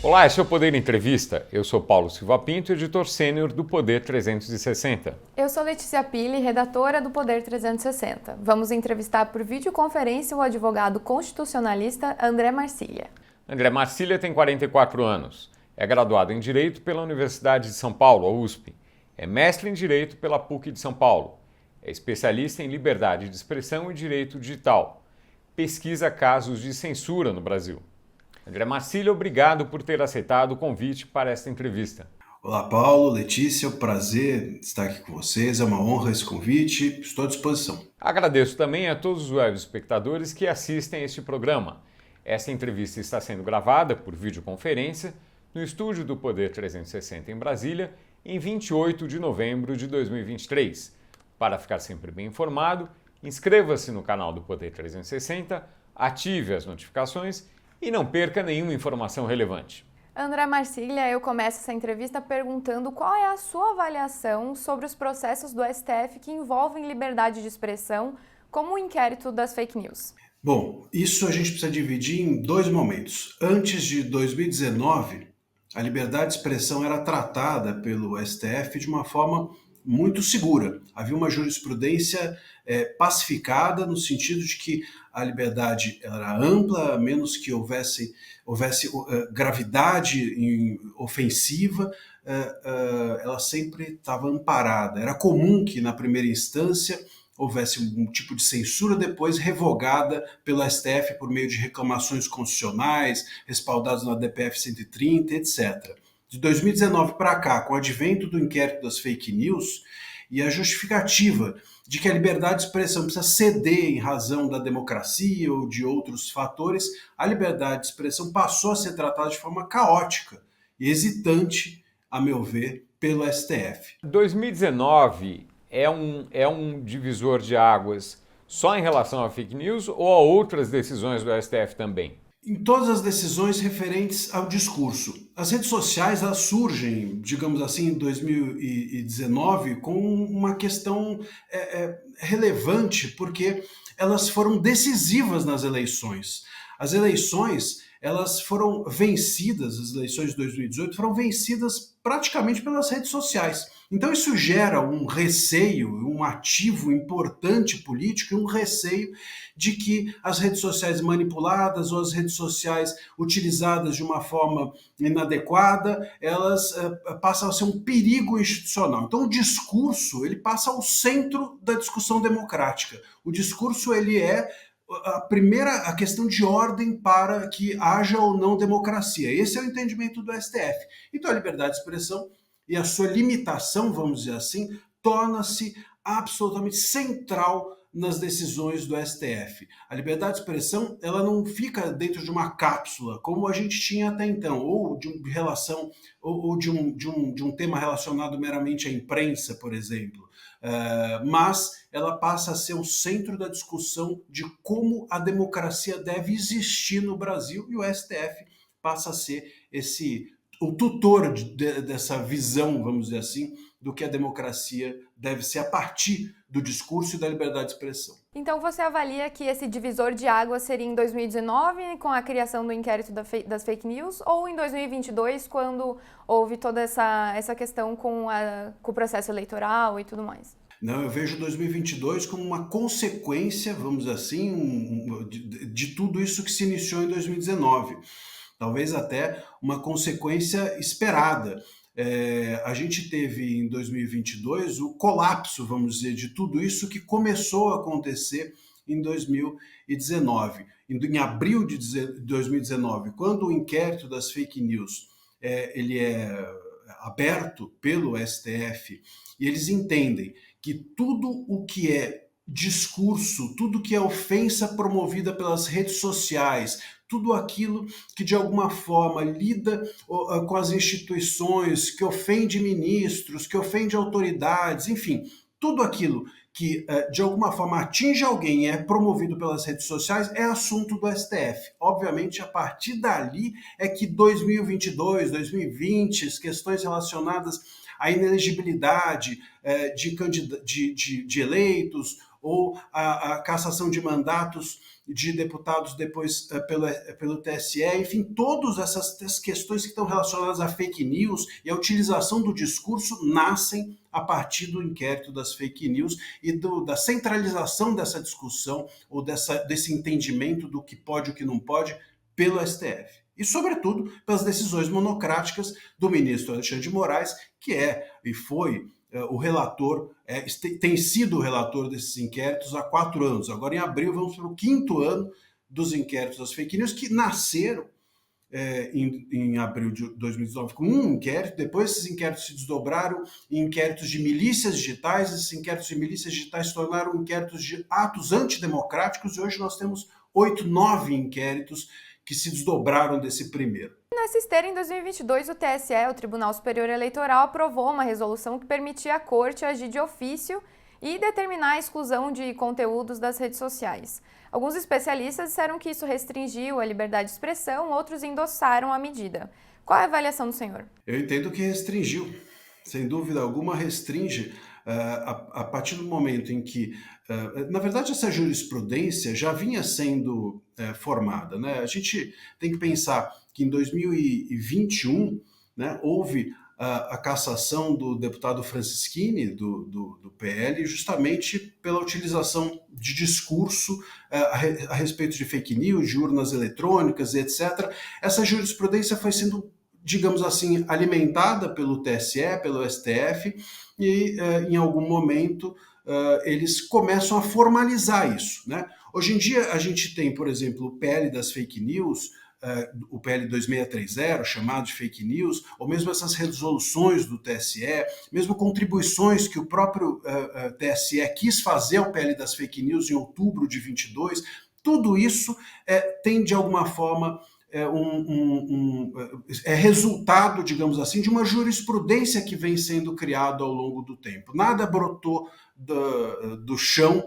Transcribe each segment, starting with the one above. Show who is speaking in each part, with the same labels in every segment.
Speaker 1: Olá, esse é o Poder Entrevista. Eu sou Paulo Silva Pinto, editor sênior do Poder 360.
Speaker 2: Eu sou Letícia Pili, redatora do Poder 360. Vamos entrevistar por videoconferência o advogado constitucionalista André Marcília.
Speaker 1: André Marcília tem 44 anos. É graduado em Direito pela Universidade de São Paulo, a USP. É mestre em Direito pela PUC de São Paulo. É especialista em liberdade de expressão e direito digital. Pesquisa casos de censura no Brasil. André Marcília, obrigado por ter aceitado o convite para esta entrevista.
Speaker 3: Olá, Paulo, Letícia, é um prazer estar aqui com vocês, é uma honra esse convite, estou à disposição.
Speaker 1: Agradeço também a todos os web espectadores que assistem a este programa. Esta entrevista está sendo gravada por videoconferência no estúdio do Poder 360 em Brasília, em 28 de novembro de 2023. Para ficar sempre bem informado, inscreva-se no canal do Poder 360, ative as notificações e não perca nenhuma informação relevante.
Speaker 2: André Marcília, eu começo essa entrevista perguntando qual é a sua avaliação sobre os processos do STF que envolvem liberdade de expressão, como o inquérito das fake news.
Speaker 3: Bom, isso a gente precisa dividir em dois momentos. Antes de 2019, a liberdade de expressão era tratada pelo STF de uma forma muito segura. Havia uma jurisprudência pacificada no sentido de que a liberdade era ampla, a menos que houvesse gravidade ofensiva, ela sempre estava amparada. Era comum que na primeira instância houvesse um tipo de censura depois revogada pelo STF por meio de reclamações constitucionais, respaldadas no ADPF 130, etc. De 2019 para cá, com o advento do inquérito das fake news e a justificativa de que a liberdade de expressão precisa ceder em razão da democracia ou de outros fatores, a liberdade de expressão passou a ser tratada de forma caótica e hesitante, a meu ver, pelo STF.
Speaker 1: 2019 é um divisor de águas só em relação a fake news ou a outras decisões do STF também?
Speaker 3: Em todas as decisões referentes ao discurso. As redes sociais elas surgem, digamos assim, em 2019 com uma questão relevante, porque elas foram decisivas nas eleições. As eleições elas foram vencidas, as eleições de 2018 foram vencidas praticamente pelas redes sociais. Então isso gera um receio, um ativo importante político e um receio de que as redes sociais manipuladas ou as redes sociais utilizadas de uma forma inadequada, elas passam a ser um perigo institucional. Então o discurso ele passa ao centro da discussão democrática. O discurso ele é a questão de ordem para que haja ou não democracia. Esse é o entendimento do STF. Então a liberdade de expressão e a sua limitação, vamos dizer assim, torna-se absolutamente central nas decisões do STF. A liberdade de expressão ela não fica dentro de uma cápsula, como a gente tinha até então, ou de relação, ou de um tema relacionado meramente à imprensa, por exemplo. Mas ela passa a ser o centro da discussão de como a democracia deve existir no Brasil e o STF passa a ser o tutor dessa visão, vamos dizer assim, do que a democracia deve ser a partir do discurso e da liberdade de expressão.
Speaker 2: Então você avalia que esse divisor de águas seria em 2019, com a criação do inquérito das fake news, ou em 2022, quando houve toda essa questão com o processo eleitoral e tudo mais?
Speaker 3: Não, eu vejo 2022 como uma consequência, vamos dizer assim, de tudo isso que se iniciou em 2019. Talvez até uma consequência esperada. A gente teve em 2022 o colapso, vamos dizer, de tudo isso que começou a acontecer em 2019. Em abril de 2019, quando o inquérito das fake news ele é aberto pelo STF, e eles entendem que tudo o que é discurso, tudo que é ofensa promovida pelas redes sociais, tudo aquilo que de alguma forma lida com as instituições, que ofende ministros, que ofende autoridades, enfim, tudo aquilo que de alguma forma atinge alguém e é promovido pelas redes sociais é assunto do STF. Obviamente, a partir dali é que 2022, 2020, as questões relacionadas à inelegibilidade de eleitos ou a cassação de mandatos de deputados depois pelo TSE, enfim, todas essas questões que estão relacionadas a fake news e a utilização do discurso nascem a partir do inquérito das fake news e da centralização dessa discussão ou desse entendimento do que pode e o que não pode pelo STF. E, sobretudo, pelas decisões monocráticas do ministro Alexandre de Moraes, que é e foi o relator, tem sido o relator desses inquéritos há 4 anos. Agora, em abril, vamos para o 5º ano dos inquéritos das fake news, que nasceram em abril de 2019 com um inquérito, depois esses inquéritos se desdobraram em inquéritos de milícias digitais, esses inquéritos de milícias digitais se tornaram inquéritos de atos antidemocráticos, e hoje nós temos 8, 9 inquéritos que se desdobraram desse primeiro.
Speaker 2: Nessa esteira, em 2022, o TSE, o Tribunal Superior Eleitoral, aprovou uma resolução que permitia à Corte agir de ofício e determinar a exclusão de conteúdos das redes sociais. Alguns especialistas disseram que isso restringiu a liberdade de expressão, outros endossaram a medida. Qual é a avaliação do senhor?
Speaker 3: Eu entendo que restringiu, sem dúvida alguma restringe, a partir do momento em que, na verdade, essa jurisprudência já vinha sendo formada, né? A gente tem que pensar que em 2021, né, houve a cassação do deputado Francisquini, do PL, justamente pela utilização de discurso a respeito de fake news, de urnas eletrônicas, etc. Essa jurisprudência foi sendo, digamos assim, alimentada pelo TSE, pelo STF, e em algum momento eles começam a formalizar isso, né? Hoje em dia a gente tem, por exemplo, o PL das fake news, o PL 2630, chamado de fake news, ou mesmo essas resoluções do TSE, mesmo contribuições que o próprio TSE quis fazer ao PL das fake news em outubro de 22, tudo isso tem, de alguma forma, é resultado, digamos assim, de uma jurisprudência que vem sendo criada ao longo do tempo. Nada brotou do chão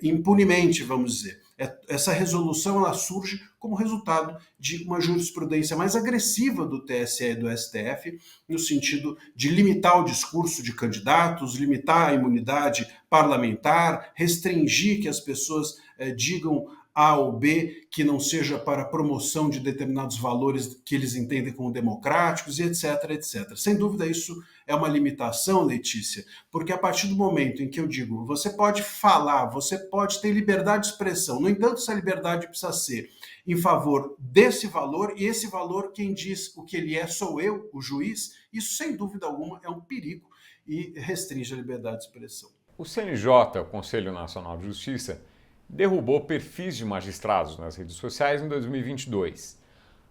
Speaker 3: impunemente, vamos dizer. Essa resolução ela surge como resultado de uma jurisprudência mais agressiva do TSE e do STF, no sentido de limitar o discurso de candidatos, limitar a imunidade parlamentar, restringir que as pessoas digam A ou B, que não seja para a promoção de determinados valores que eles entendem como democráticos, e etc, etc. Sem dúvida, isso é uma limitação, Letícia, porque a partir do momento em que eu digo, você pode falar, você pode ter liberdade de expressão, no entanto, essa liberdade precisa ser em favor desse valor, e esse valor, quem diz o que ele é, sou eu, o juiz, isso, sem dúvida alguma, é um perigo e restringe a liberdade de expressão.
Speaker 1: O CNJ, o Conselho Nacional de Justiça, derrubou perfis de magistrados nas redes sociais em 2022.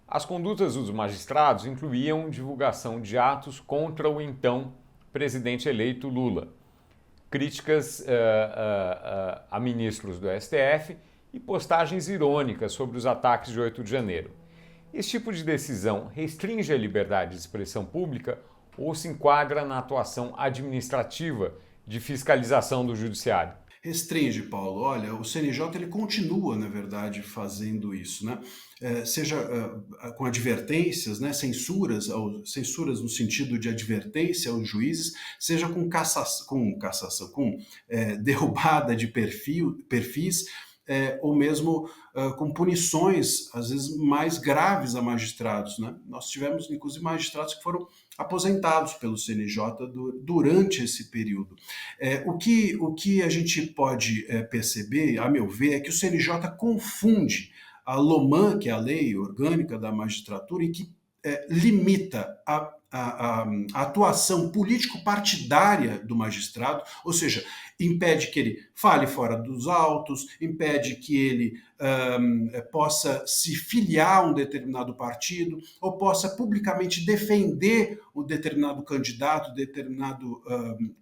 Speaker 1: As condutas dos magistrados incluíam divulgação de atos contra o então presidente eleito Lula, críticas a ministros do STF e postagens irônicas sobre os ataques de 8 de janeiro. Esse tipo de decisão restringe a liberdade de expressão pública ou se enquadra na atuação administrativa de fiscalização do judiciário?
Speaker 3: Restringe, Paulo. Olha, o CNJ ele continua, na verdade, fazendo isso, né? Seja com advertências, né? censuras no sentido de advertência aos juízes, seja com derrubada de perfis, ou mesmo com punições, às vezes, mais graves a magistrados, né? Nós tivemos, inclusive, magistrados que foram aposentados pelo CNJ durante esse período. O que a gente pode perceber, a meu ver, é que o CNJ confunde a LOMAN, que é a Lei Orgânica da Magistratura, e que limita a atuação político-partidária do magistrado, ou seja, impede que ele fale fora dos autos, impede que ele possa se filiar a um determinado partido, ou possa publicamente defender um determinado candidato, determinado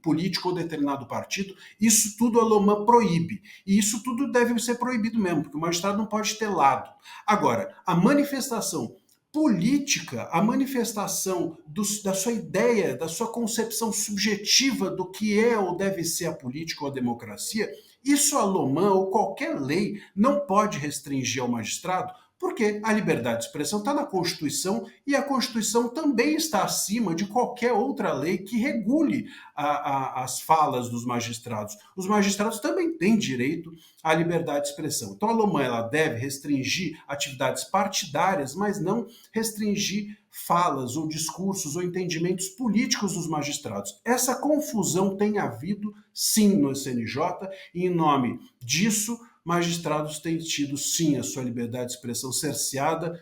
Speaker 3: político ou determinado partido. Isso tudo a LOMAN proíbe. E isso tudo deve ser proibido mesmo, porque o magistrado não pode ter lado. Agora, a manifestação política, a manifestação da sua ideia, da sua concepção subjetiva do que é ou deve ser a política ou a democracia, isso a LOMAN ou qualquer lei não pode restringir ao magistrado, Porque a liberdade de expressão está na Constituição e a Constituição também está acima de qualquer outra lei que regule as falas dos magistrados. Os magistrados também têm direito à liberdade de expressão. Então a LOMAN ela deve restringir atividades partidárias, mas não restringir falas ou discursos ou entendimentos políticos dos magistrados. Essa confusão tem havido, sim, no SNJ, e em nome disso, magistrados têm tido, sim, a sua liberdade de expressão cerceada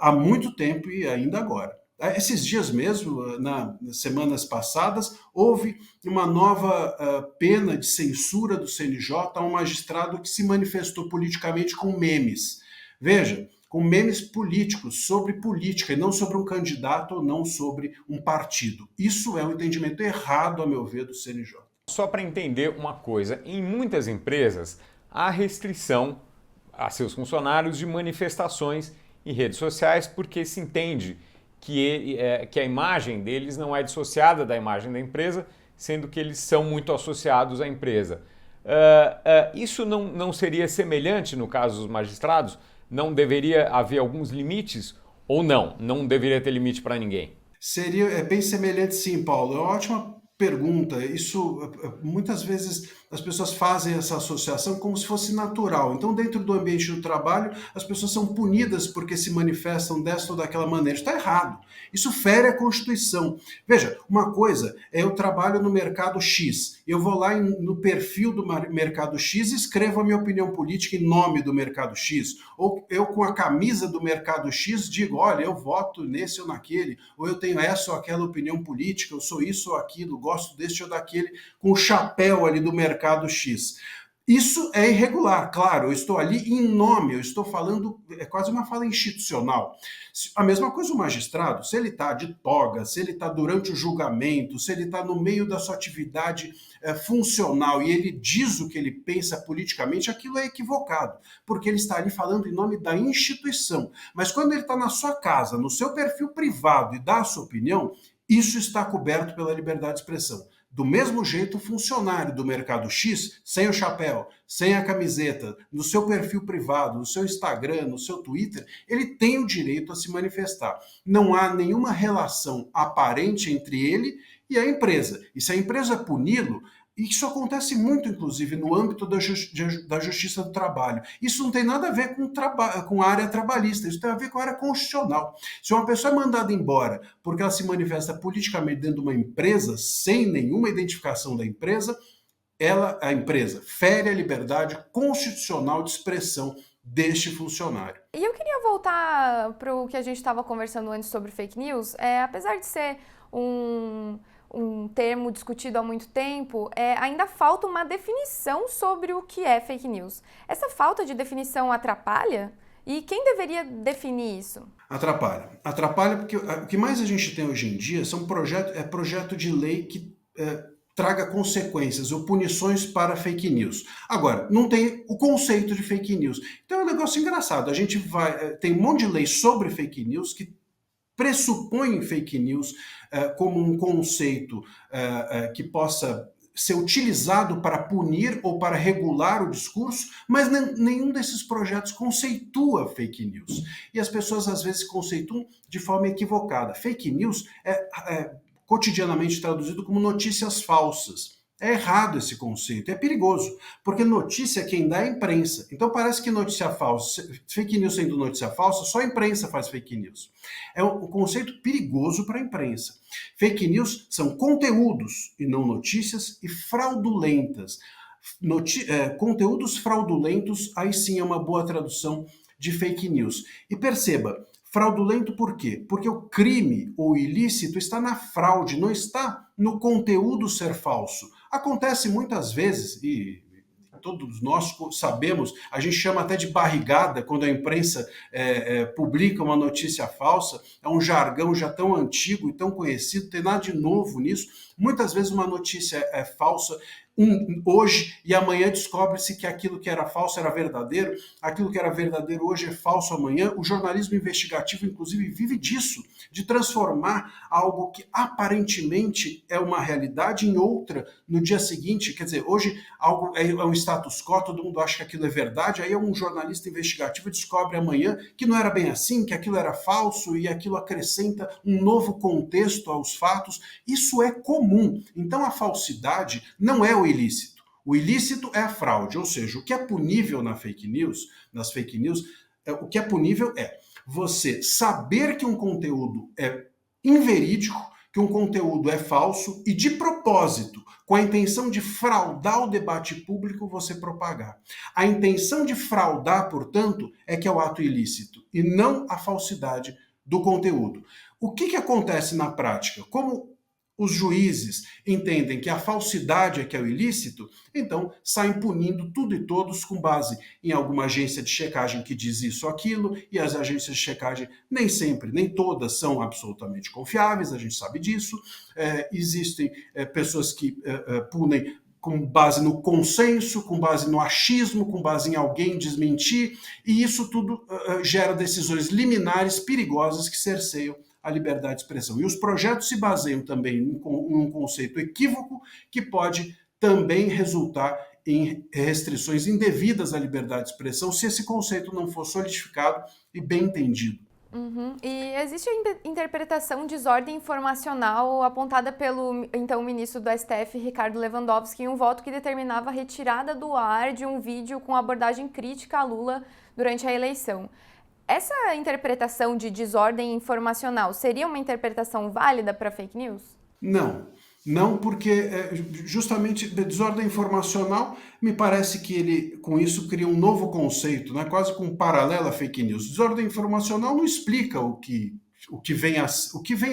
Speaker 3: há muito tempo e ainda agora. Esses dias mesmo, nas semanas passadas, houve uma nova pena de censura do CNJ a um magistrado que se manifestou politicamente com memes. Veja, com memes políticos, sobre política, e não sobre um candidato ou não sobre um partido. Isso é um entendimento errado, a meu ver, do CNJ.
Speaker 1: Só para entender uma coisa, em muitas empresas há restrição a seus funcionários de manifestações em redes sociais porque se entende que a imagem deles não é dissociada da imagem da empresa, sendo que eles são muito associados à empresa. Isso não seria semelhante no caso dos magistrados? Não deveria haver alguns limites ou não? Não deveria ter limite para ninguém?
Speaker 3: Seria bem semelhante, sim, Paulo. É uma ótima pergunta. Isso, muitas vezes, as pessoas fazem essa associação como se fosse natural. Então, dentro do ambiente do trabalho, as pessoas são punidas porque se manifestam desta ou daquela maneira. Isso está errado. Isso fere a Constituição. Veja, uma coisa é eu trabalho no mercado X. Eu vou lá no perfil do mercado X e escrevo a minha opinião política em nome do mercado X. Ou eu, com a camisa do mercado X, digo, olha, eu voto nesse ou naquele. Ou eu tenho essa ou aquela opinião política, eu sou isso ou aquilo, gosto deste ou daquele, com o chapéu ali do mercado X. Isso é irregular, claro, eu estou ali em nome, eu estou falando, é quase uma fala institucional. A mesma coisa o magistrado, se ele está de toga, se ele está durante o julgamento, se ele está no meio da sua atividade funcional e ele diz o que ele pensa politicamente, aquilo é equivocado, porque ele está ali falando em nome da instituição. Mas quando ele está na sua casa, no seu perfil privado e dá a sua opinião, isso está coberto pela liberdade de expressão. Do mesmo jeito, o funcionário do mercado X, sem o chapéu, sem a camiseta, no seu perfil privado, no seu Instagram, no seu Twitter, ele tem o direito a se manifestar. Não há nenhuma relação aparente entre ele e a empresa. E se a empresa puni-lo, isso acontece muito, inclusive, no âmbito da Justiça do Trabalho. Isso não tem nada a ver com a área trabalhista, isso tem a ver com a área constitucional. Se uma pessoa é mandada embora porque ela se manifesta politicamente dentro de uma empresa, sem nenhuma identificação da empresa, a empresa fere a liberdade constitucional de expressão deste funcionário.
Speaker 2: E eu queria voltar para o que a gente estava conversando antes sobre fake news. Apesar de ser um termo discutido há muito tempo, ainda falta uma definição sobre o que é fake news. Essa falta de definição atrapalha? E quem deveria definir isso?
Speaker 3: Atrapalha. Atrapalha porque o que mais a gente tem hoje em dia são projeto de lei que traga consequências ou punições para fake news. Agora, não tem o conceito de fake news. Então é um negócio engraçado. A gente tem um monte de lei sobre fake news que pressupõe fake news como um conceito que possa ser utilizado para punir ou para regular o discurso, mas nenhum desses projetos conceitua fake news. E as pessoas às vezes conceituam de forma equivocada. Fake news é cotidianamente traduzido como notícias falsas. É errado esse conceito, é perigoso, porque notícia quem dá é a imprensa. Então parece que notícia falsa, fake news sendo notícia falsa, só a imprensa faz fake news. É um conceito perigoso para a imprensa. Fake news são conteúdos e não notícias e fraudulentas. Conteúdos fraudulentos, aí sim é uma boa tradução de fake news. E perceba, fraudulento por quê? Porque o crime ou ilícito está na fraude, não está no conteúdo ser falso. Acontece muitas vezes, e todos nós sabemos, a gente chama até de barrigada quando a imprensa publica uma notícia falsa, é um jargão já tão antigo e tão conhecido, não tem nada de novo nisso. Muitas vezes uma notícia é falsa hoje e amanhã descobre-se que aquilo que era falso era verdadeiro, aquilo que era verdadeiro hoje é falso amanhã. O jornalismo investigativo, inclusive, vive disso, de transformar algo que aparentemente é uma realidade em outra no dia seguinte. Quer dizer, hoje algo é um status quo, todo mundo acha que aquilo é verdade, aí um jornalista investigativo descobre amanhã que não era bem assim, que aquilo era falso e aquilo acrescenta um novo contexto aos fatos. Isso é comum. Então a falsidade não é o ilícito. O ilícito é a fraude, ou seja, o que é punível nas fake news, o que é punível é você saber que um conteúdo é inverídico, que um conteúdo é falso e de propósito, com a intenção de fraudar o debate público, você propagar. A intenção de fraudar, portanto, é que é o ato ilícito e não a falsidade do conteúdo. O que acontece na prática? Como os juízes entendem que a falsidade é que é o ilícito, então saem punindo tudo e todos com base em alguma agência de checagem que diz isso ou aquilo, e as agências de checagem nem sempre, nem todas são absolutamente confiáveis, a gente sabe disso. Existem pessoas que punem com base no consenso, com base no achismo, com base em alguém desmentir, e isso tudo gera decisões liminares perigosas que cerceiam a liberdade de expressão. E os projetos se baseiam também em um conceito equívoco que pode também resultar em restrições indevidas à liberdade de expressão se esse conceito não for solidificado e bem entendido.
Speaker 2: Uhum. E existe a interpretação de desordem informacional apontada pelo então ministro do STF, Ricardo Lewandowski, em um voto que determinava a retirada do ar de um vídeo com abordagem crítica a Lula durante a eleição. Essa interpretação de desordem informacional seria uma interpretação válida para fake news?
Speaker 3: Não, porque justamente desordem informacional, me parece que ele, com isso, cria um novo conceito, né? Quase com um paralelo à fake news. Desordem informacional não explica o que vem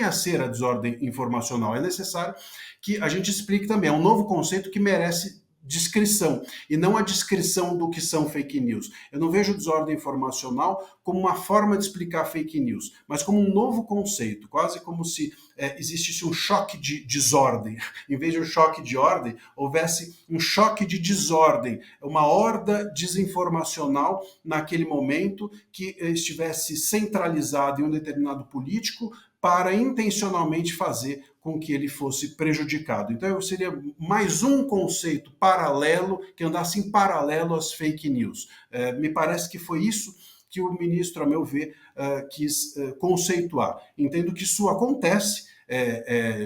Speaker 3: a ser a desordem informacional. É necessário que a gente explique também. É um novo conceito que merece descrição, e não a descrição do que são fake news. Eu não vejo desordem informacional como uma forma de explicar fake news, mas como um novo conceito, quase como se existisse um choque de desordem. Em vez de um choque de ordem, houvesse um choque de desordem, uma horda desinformacional naquele momento que estivesse centralizado em um determinado político para intencionalmente fazer com que ele fosse prejudicado. Então, seria mais um conceito paralelo, que andasse em paralelo às fake news. Me parece que foi isso que o ministro, a meu ver, quis conceituar. Entendo que isso acontece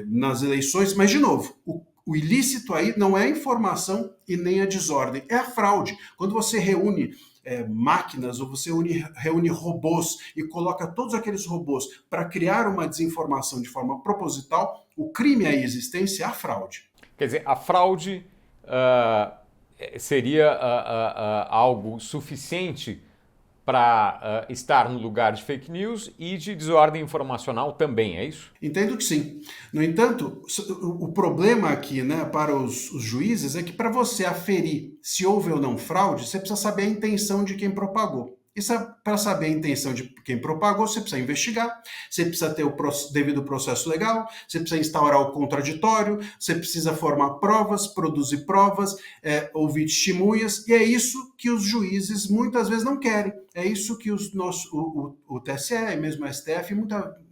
Speaker 3: nas eleições, mas, de novo, o ilícito aí não é a informação e nem a desordem, é a fraude. Quando você reúne máquinas, ou você reúne robôs e coloca todos aqueles robôs para criar uma desinformação de forma proposital, o crime aí existente é a fraude.
Speaker 1: Quer dizer, a fraude seria algo suficiente para estar no lugar de fake news e de desordem informacional também, é isso?
Speaker 3: Entendo que sim. No entanto, o problema aqui, né, para os juízes é que para você aferir se houve ou não fraude, você precisa saber a intenção de quem propagou. E para saber a intenção de quem propagou, você precisa investigar, você precisa ter o devido processo legal, você precisa instaurar o contraditório, você precisa formar provas, produzir provas, ouvir testemunhas, e é isso que os juízes muitas vezes não querem. É isso que o TSE e mesmo a STF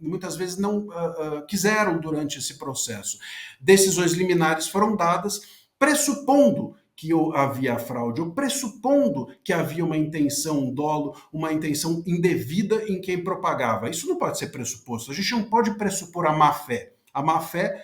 Speaker 3: muitas vezes não quiseram durante esse processo. Decisões liminares foram dadas pressupondo que havia fraude, ou pressupondo que havia uma intenção, um dolo, uma intenção indevida em quem propagava. Isso não pode ser pressuposto. A gente não pode pressupor a má-fé. A má-fé,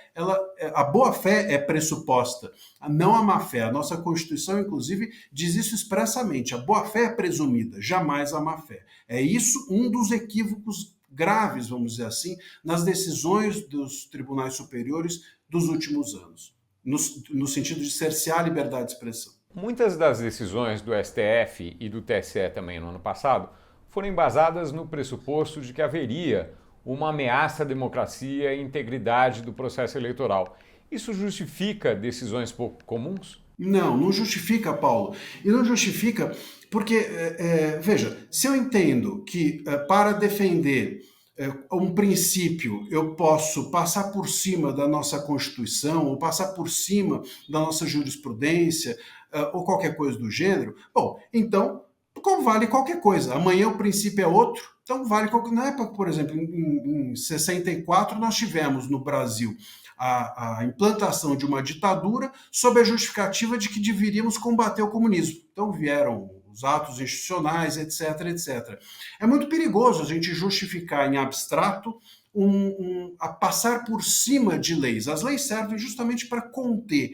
Speaker 3: a boa-fé é pressuposta, não a má-fé. A nossa Constituição, inclusive, diz isso expressamente. A boa-fé é presumida, jamais a má-fé. É isso um dos equívocos graves, vamos dizer assim, nas decisões dos tribunais superiores dos últimos anos. No sentido de cercear a liberdade de expressão.
Speaker 1: Muitas das decisões do STF e do TSE também no ano passado foram embasadas no pressuposto de que haveria uma ameaça à democracia e integridade do processo eleitoral. Isso justifica decisões pouco comuns?
Speaker 3: Não justifica, Paulo. E não justifica porque, veja, se eu entendo que para defender um princípio, eu posso passar por cima da nossa Constituição, ou passar por cima da nossa jurisprudência, ou qualquer coisa do gênero, bom, então vale qualquer coisa. Amanhã o princípio é outro, então vale qualquer... Na época, por exemplo, em 64, nós tivemos no Brasil a implantação de uma ditadura sob a justificativa de que deveríamos combater o comunismo. Então vieram os atos institucionais, etc, etc. É muito perigoso a gente justificar em abstrato a passar por cima de leis. As leis servem justamente para conter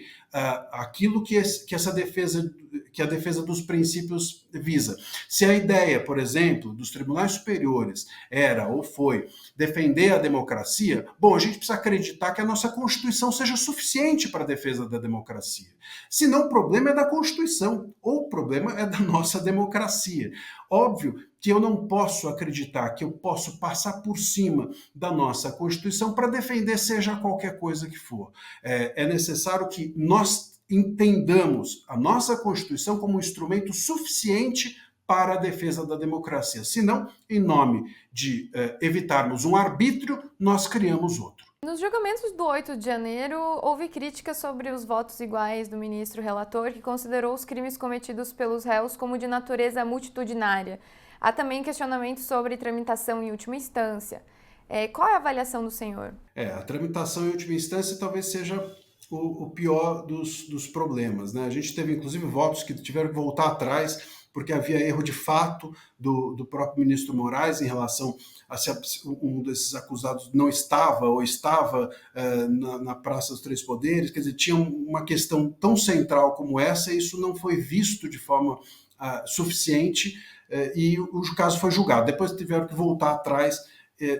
Speaker 3: aquilo que a defesa dos princípios visa. Se a ideia, por exemplo, dos tribunais superiores era ou foi defender a democracia, bom, a gente precisa acreditar que a nossa Constituição seja suficiente para a defesa da democracia. Senão o problema é da Constituição, ou o problema é da nossa democracia. Óbvio que eu não posso acreditar que eu posso passar por cima da nossa Constituição para defender seja qualquer coisa que for. É necessário que nós entendamos a nossa Constituição como um instrumento suficiente para a defesa da democracia. Senão, em nome de evitarmos um arbítrio, nós criamos outro.
Speaker 2: Nos julgamentos do 8 de janeiro, houve críticas sobre os votos iguais do ministro relator, que considerou os crimes cometidos pelos réus como de natureza multitudinária. Há também questionamentos sobre tramitação em última instância. Qual é a avaliação do senhor?
Speaker 3: A tramitação em última instância talvez seja o pior dos problemas, né? A gente teve, inclusive, votos que tiveram que voltar atrás porque havia erro de fato do próprio ministro Moraes em relação a se um desses acusados não estava ou estava na Praça dos Três Poderes. Quer dizer, tinha uma questão tão central como essa e isso não foi visto de forma suficiente e o caso foi julgado. Depois tiveram que voltar atrás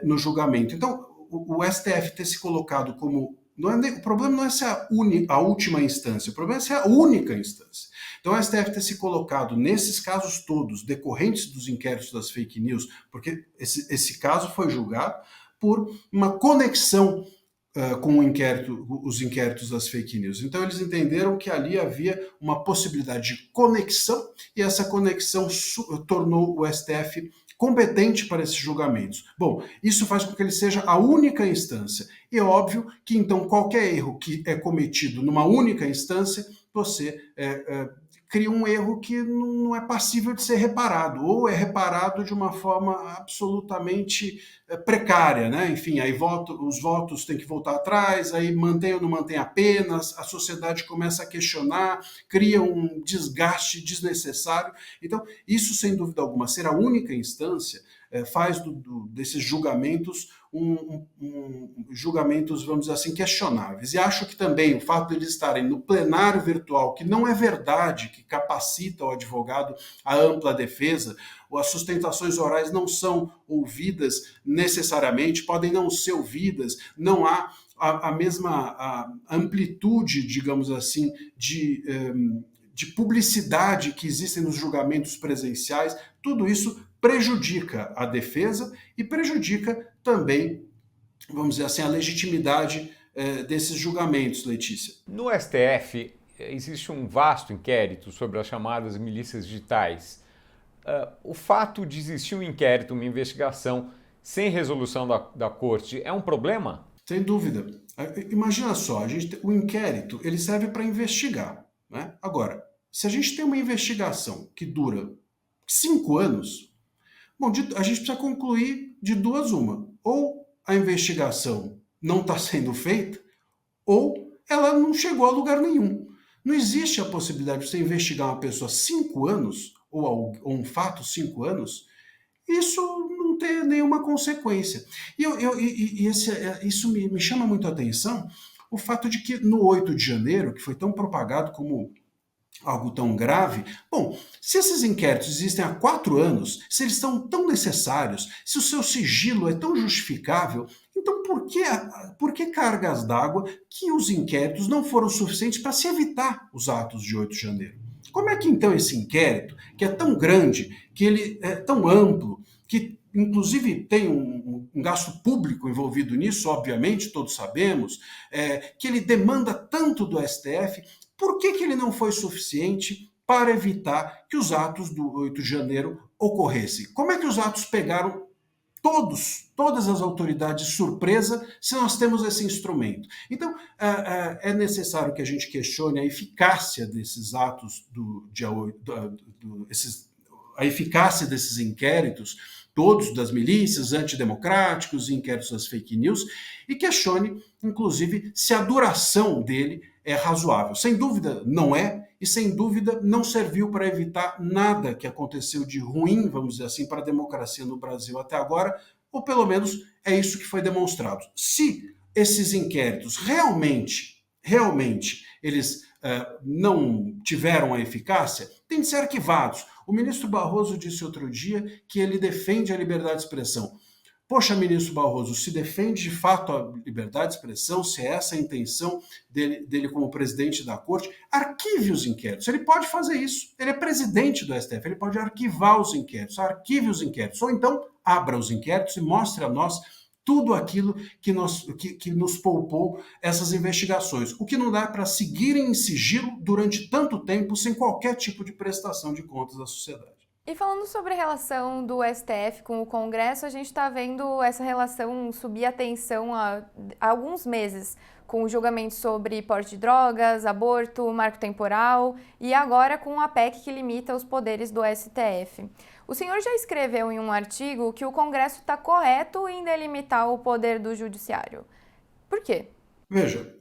Speaker 3: no julgamento. Então, o STF ter se colocado como... o problema não é ser a última instância, o problema é ser a única instância. Então, o STF ter se colocado nesses casos todos, decorrentes dos inquéritos das fake news, porque esse caso foi julgado por uma conexão com os inquéritos das fake news. Então, eles entenderam que ali havia uma possibilidade de conexão e essa conexão tornou o STF competente para esses julgamentos. Bom, isso faz com que ele seja a única instância. E é óbvio que, então, qualquer erro que é cometido numa única instância, você cria um erro que não é passível de ser reparado, ou é reparado de uma forma absolutamente precária, né? Enfim, aí os votos têm que voltar atrás, aí mantém ou não mantém apenas, a sociedade começa a questionar, cria um desgaste desnecessário. Então, isso, sem dúvida alguma, ser a única instância, faz desses julgamentos julgamentos, vamos dizer assim, questionáveis. E acho que também o fato de eles estarem no plenário virtual, que não é verdade, que capacita o advogado a ampla defesa, ou as sustentações orais não são ouvidas necessariamente, podem não ser ouvidas, não há a mesma amplitude, digamos assim, de publicidade que existem nos julgamentos presenciais, tudo isso prejudica a defesa e prejudica também, vamos dizer assim, a legitimidade desses julgamentos, Letícia.
Speaker 1: No STF, existe um vasto inquérito sobre as chamadas milícias digitais. O fato de existir um inquérito, uma investigação, sem resolução da corte, é um problema?
Speaker 3: Sem dúvida. Imagina só, o inquérito ele serve para investigar, né? Agora, se a gente tem uma investigação que dura 5 anos, bom, a gente precisa concluir de duas uma. Ou a investigação não está sendo feita, ou ela não chegou a lugar nenhum. Não existe a possibilidade de você investigar uma pessoa 5 anos, ou um fato 5 anos, isso não ter nenhuma consequência. Isso me chama muito a atenção, o fato de que no 8 de janeiro, que foi tão propagado como algo tão grave, bom, se esses inquéritos existem há 4 anos, se eles são tão necessários, se o seu sigilo é tão justificável, então por que cargas d'água que os inquéritos não foram suficientes para se evitar os atos de 8 de janeiro? Como é que então esse inquérito, que é tão grande, que ele é tão amplo, que inclusive tem um gasto público envolvido nisso, obviamente, todos sabemos, que ele demanda tanto do STF, por que ele não foi suficiente para evitar que os atos do 8 de janeiro ocorressem? Como é que os atos pegaram todas as autoridades surpresa se nós temos esse instrumento. Então, é necessário que a gente questione a eficácia desses atos a eficácia desses inquéritos, todos das milícias, antidemocráticos, inquéritos das fake news, e questione, inclusive, se a duração dele é razoável. Sem dúvida, não é, e sem dúvida não serviu para evitar nada que aconteceu de ruim, vamos dizer assim, para a democracia no Brasil até agora, ou pelo menos é isso que foi demonstrado. Se esses inquéritos realmente eles não tiveram a eficácia, têm de ser arquivados. O ministro Barroso disse outro dia que ele defende a liberdade de expressão. Poxa, ministro Barroso, se defende de fato a liberdade de expressão, se é essa a intenção dele como presidente da corte, arquive os inquéritos. Ele pode fazer isso. Ele é presidente do STF, ele pode arquivar os inquéritos, arquive os inquéritos. Ou então, abra os inquéritos e mostre a nós tudo aquilo que nos poupou essas investigações. O que não dá para seguirem em sigilo durante tanto tempo sem qualquer tipo de prestação de contas à sociedade.
Speaker 2: E falando sobre a relação do STF com o Congresso, a gente está vendo essa relação subir a tensão há alguns meses, com o julgamento sobre porte de drogas, aborto, marco temporal e agora com a PEC que limita os poderes do STF. O senhor já escreveu em um artigo que o Congresso está correto em delimitar o poder do Judiciário. Por quê?
Speaker 3: Veja,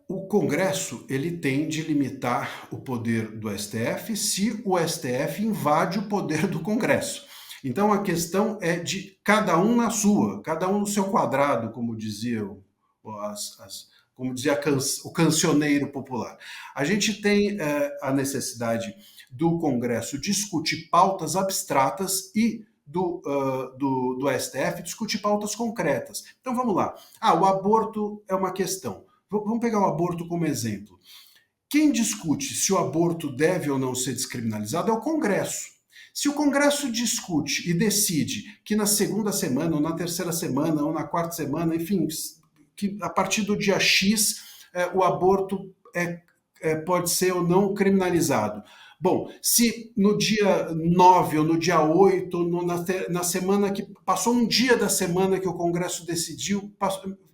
Speaker 3: o Congresso ele tem de limitar o poder do STF se o STF invade o poder do Congresso. Então a questão é de cada um na sua, cada um no seu quadrado, como dizia o cancioneiro popular. A gente tem a necessidade do Congresso discutir pautas abstratas e do STF discutir pautas concretas. Então vamos lá. O aborto é uma questão. Vamos pegar o aborto como exemplo. Quem discute se o aborto deve ou não ser descriminalizado é o Congresso. Se o Congresso discute e decide que na segunda semana, ou na terceira semana, ou na quarta semana, enfim, que a partir do dia X o aborto pode ser ou não criminalizado. Bom, se no dia 9 ou no dia 8, na semana que passou um dia da semana que o Congresso decidiu,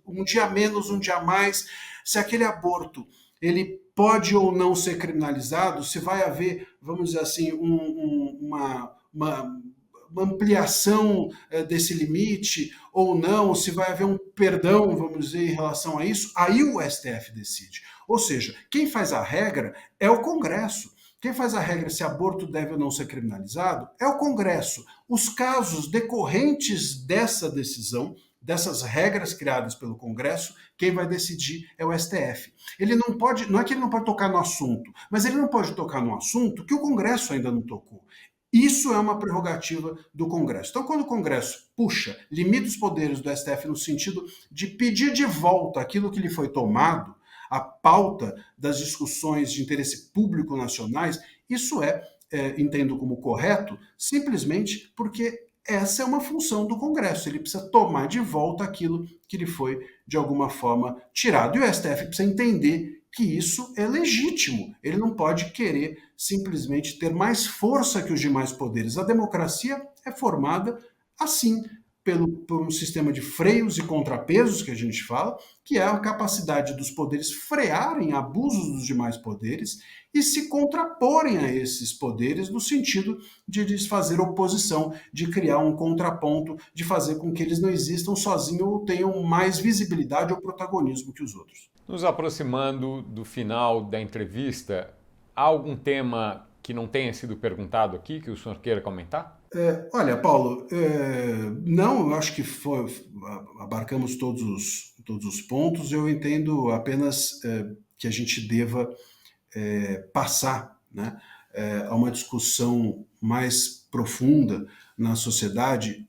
Speaker 3: um dia menos, um dia mais, se aquele aborto ele pode ou não ser criminalizado, se vai haver, vamos dizer assim, uma ampliação desse limite ou não, se vai haver um perdão, vamos dizer, em relação a isso, aí o STF decide. Ou seja, quem faz a regra é o Congresso. Quem faz a regra se aborto deve ou não ser criminalizado é o Congresso. Os casos decorrentes dessa decisão, dessas regras criadas pelo Congresso, quem vai decidir é o STF. Ele não pode, não é que ele não pode tocar no assunto, mas ele não pode tocar no assunto que o Congresso ainda não tocou. Isso é uma prerrogativa do Congresso. Então, quando o Congresso limita os poderes do STF no sentido de pedir de volta aquilo que lhe foi tomado, a pauta das discussões de interesse público nacionais, isso entendo como correto, simplesmente porque essa é uma função do Congresso. Ele precisa tomar de volta aquilo que lhe foi, de alguma forma, tirado. E o STF precisa entender que isso é legítimo. Ele não pode querer simplesmente ter mais força que os demais poderes. A democracia é formada assim, por um sistema de freios e contrapesos que a gente fala, que é a capacidade dos poderes frearem abusos dos demais poderes e se contraporem a esses poderes no sentido de lhes fazer oposição, de criar um contraponto, de fazer com que eles não existam sozinhos ou tenham mais visibilidade ou protagonismo que os outros.
Speaker 1: Nos aproximando do final da entrevista, há algum tema que não tenha sido perguntado aqui, que o senhor queira comentar?
Speaker 3: Olha, Paulo, não, eu acho que abarcamos todos os pontos. Eu entendo apenas que a gente deva passar, né, a uma discussão mais profunda na sociedade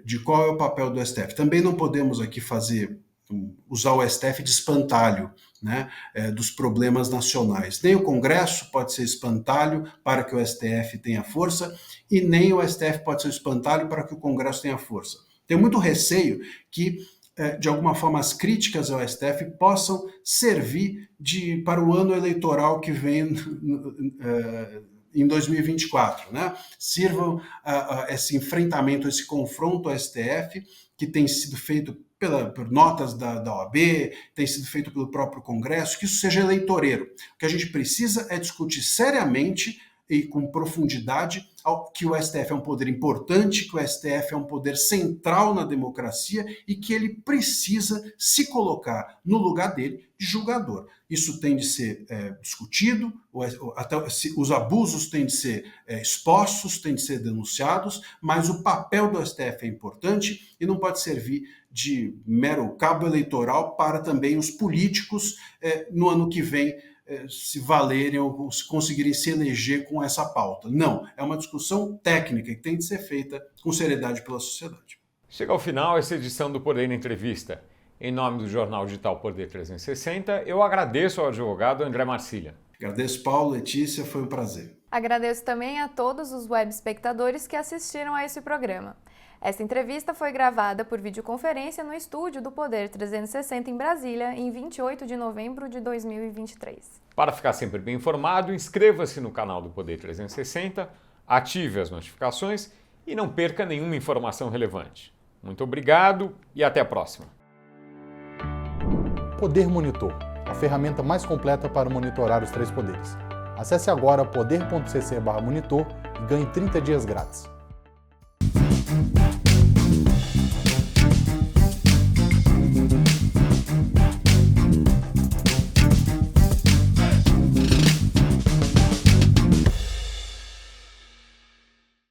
Speaker 3: de qual é o papel do STF. Também não podemos aqui usar o STF de espantalho, né, dos problemas nacionais. Nem o Congresso pode ser espantalho para que o STF tenha força e nem o STF pode ser espantalho para que o Congresso tenha força. Tenho muito receio que, de alguma forma, as críticas ao STF possam servir para o ano eleitoral que vem em 2024, né? Sirvam esse enfrentamento, esse confronto ao STF, que tem sido feito por notas da OAB, tem sido feito pelo próprio Congresso, que isso seja eleitoreiro. O que a gente precisa é discutir seriamente e com profundidade que o STF é um poder importante, que o STF é um poder central na democracia e que ele precisa se colocar no lugar dele de julgador. Isso tem de ser discutido, até os abusos têm de ser expostos, têm de ser denunciados, mas o papel do STF é importante e não pode servir de mero cabo eleitoral para também os políticos no ano que vem se valerem ou se conseguirem se eleger com essa pauta. Não, é uma discussão técnica que tem de ser feita com seriedade pela sociedade.
Speaker 1: Chega ao final essa edição do Poder em Entrevista. Em nome do jornal digital Poder 360, eu agradeço ao advogado André Marcília.
Speaker 3: Agradeço, Paulo, Letícia, foi um prazer.
Speaker 2: Agradeço também a todos os web espectadores que assistiram a esse programa. Esta entrevista foi gravada por videoconferência no estúdio do Poder 360 em Brasília, em 28 de novembro de 2023.
Speaker 1: Para ficar sempre bem informado, inscreva-se no canal do Poder 360, ative as notificações e não perca nenhuma informação relevante. Muito obrigado e até a próxima.
Speaker 4: Poder Monitor, a ferramenta mais completa para monitorar os três poderes. Acesse agora poder.cc/monitor e ganhe 30 dias grátis.